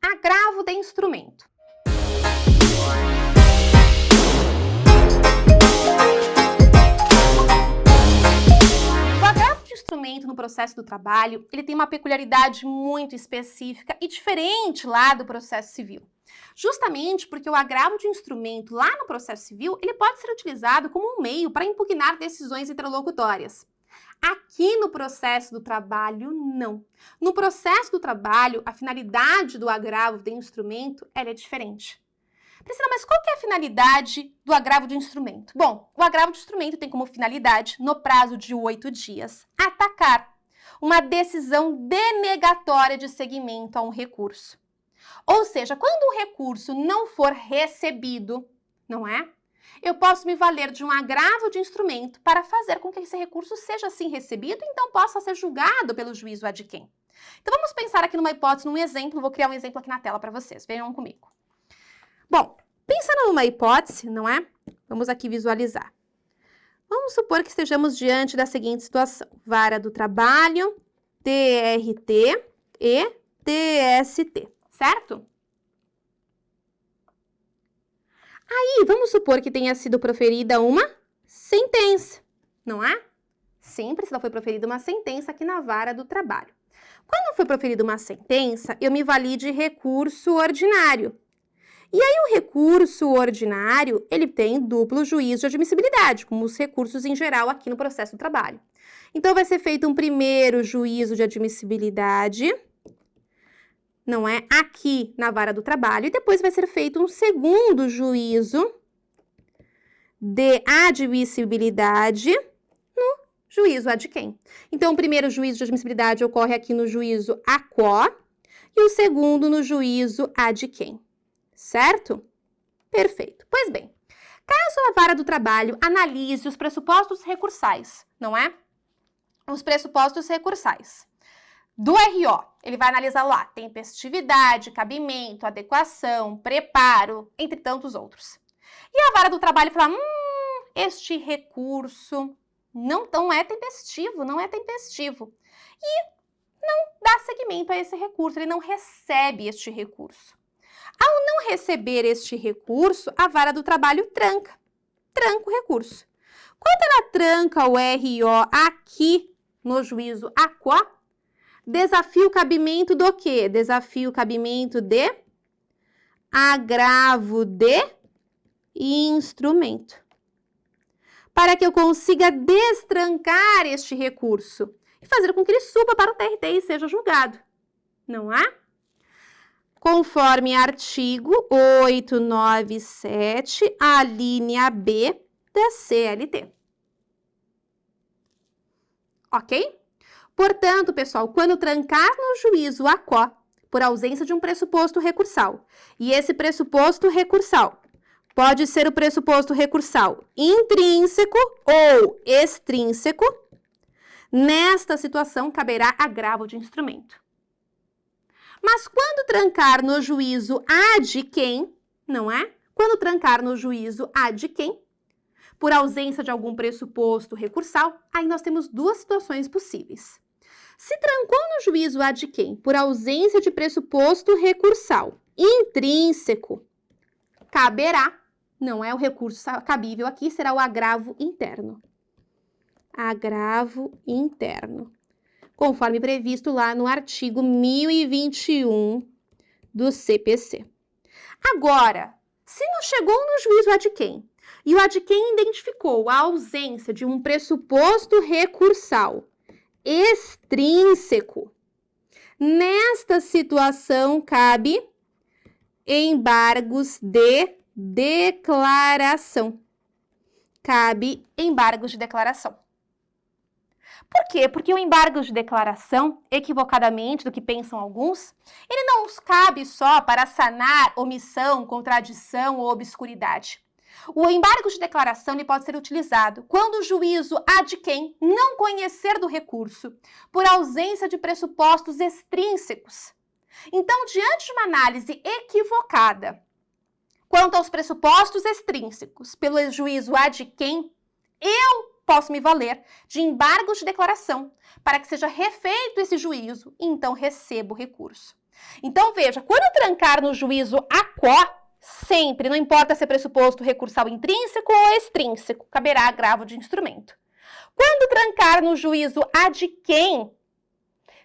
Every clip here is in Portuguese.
Agravo de instrumento. O agravo de instrumento no processo do trabalho, ele tem uma peculiaridade muito específica e diferente lá do processo civil. Justamente porque o agravo de instrumento lá no processo civil, ele pode ser utilizado como um meio para impugnar decisões interlocutórias. Aqui no processo do trabalho, não. No processo do trabalho, a finalidade do agravo de instrumento, ela é diferente. Priscila, mas qual que é a finalidade do agravo de instrumento? Bom, o agravo de instrumento tem como finalidade, no prazo de 8 dias, atacar uma decisão denegatória de seguimento a um recurso. Ou seja, quando o recurso não for recebido, não é? Eu posso me valer de um agravo de instrumento para fazer com que esse recurso seja assim recebido e então possa ser julgado pelo juízo ad quem. Então vamos pensar aqui numa hipótese, num exemplo, vou criar um exemplo aqui na tela para vocês, venham comigo. Bom, pensando numa hipótese, não é? Vamos aqui visualizar. Vamos supor que estejamos diante da seguinte situação. Vara do trabalho, TRT e TST, certo? Aí, vamos supor que tenha sido proferida uma sentença, não é? Sim, Priscila, foi proferida uma sentença aqui na vara do trabalho. Quando foi proferida uma sentença, eu me vali de recurso ordinário. E aí, o recurso ordinário, ele tem duplo juízo de admissibilidade, como os recursos em geral aqui no processo do trabalho. Então, vai ser feito um primeiro juízo de admissibilidade, não é? Aqui na vara do trabalho, e depois vai ser feito um segundo juízo de admissibilidade no juízo ad quem. Então, o primeiro juízo de admissibilidade ocorre aqui no juízo a quo e o segundo no juízo ad quem, certo? Perfeito. Pois bem, caso a vara do trabalho analise os pressupostos recursais, não é? Os pressupostos recursais do RO, ele vai analisar lá tempestividade, cabimento, adequação, preparo, entre tantos outros. E a vara do trabalho fala, este recurso não é tempestivo, e não dá seguimento a esse recurso, ele não recebe este recurso. Ao não receber este recurso, a vara do trabalho tranca o recurso. Quando ela tranca o RO aqui no juízo a quo, desafia o cabimento do quê? Desafia o cabimento de agravo de instrumento. Para que eu consiga destrancar este recurso e fazer com que ele suba para o TRT e seja julgado, não é? Conforme artigo 897, a linha B da CLT. Ok? Portanto, pessoal, quando trancar no juízo a quo, por ausência de um pressuposto recursal, e esse pressuposto recursal pode ser o pressuposto recursal intrínseco ou extrínseco, nesta situação caberá agravo de instrumento. Mas quando trancar no juízo ad quem, não é? Quando trancar no juízo ad quem, por ausência de algum pressuposto recursal, aí nós temos duas situações possíveis. Se trancou no juízo ad quem, por ausência de pressuposto recursal intrínseco, caberá, não é o recurso cabível aqui, será o agravo interno. Agravo interno. Conforme previsto lá no artigo 1021 do CPC. Agora, se não chegou no juízo ad quem, e o ad quem identificou a ausência de um pressuposto recursal extrínseco, nesta situação cabe embargos de declaração. Cabe embargos de declaração. Por quê? Porque o embargo de declaração, equivocadamente do que pensam alguns, ele não cabe só para sanar omissão, contradição ou obscuridade. O embargo de declaração ele pode ser utilizado quando o juízo ad quem não conhecer do recurso, por ausência de pressupostos extrínsecos. Então, diante de uma análise equivocada quanto aos pressupostos extrínsecos pelo juízo ad quem, eu posso me valer de embargos de declaração para que seja refeito esse juízo e então recebo o recurso. Então, veja, quando trancar no juízo a quo, sempre, não importa se é pressuposto recursal intrínseco ou extrínseco, caberá agravo de instrumento. Quando trancar no juízo ad quem,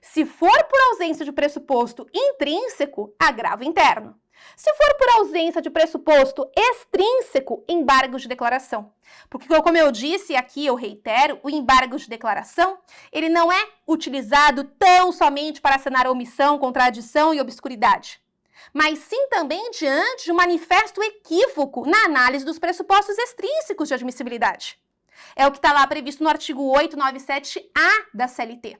se for por ausência de pressuposto intrínseco, agravo interno. Se for por ausência de pressuposto extrínseco, embargo de declaração. Porque, como eu disse aqui, eu reitero, o embargo de declaração, ele não é utilizado tão somente para sanar omissão, contradição e obscuridade, mas sim também diante de um manifesto equívoco na análise dos pressupostos extrínsecos de admissibilidade. É o que está lá previsto no artigo 897-A da CLT.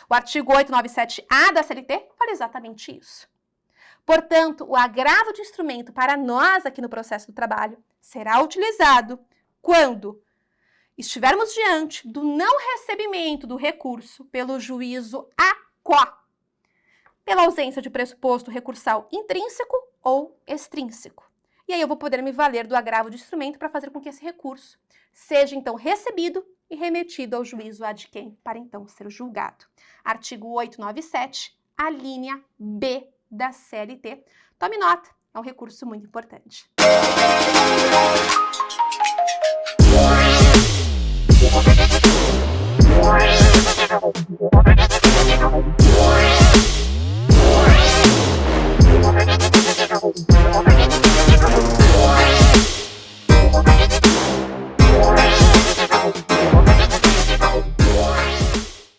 O artigo 897-A da CLT fala exatamente isso. Portanto, o agravo de instrumento para nós aqui no processo do trabalho será utilizado quando estivermos diante do não recebimento do recurso pelo juízo a quo, pela ausência de pressuposto recursal intrínseco ou extrínseco. E aí eu vou poder me valer do agravo de instrumento para fazer com que esse recurso seja então recebido e remetido ao juízo ad quem para então ser julgado. Artigo 897, a linha B da CLT. Tome nota, é um recurso muito importante.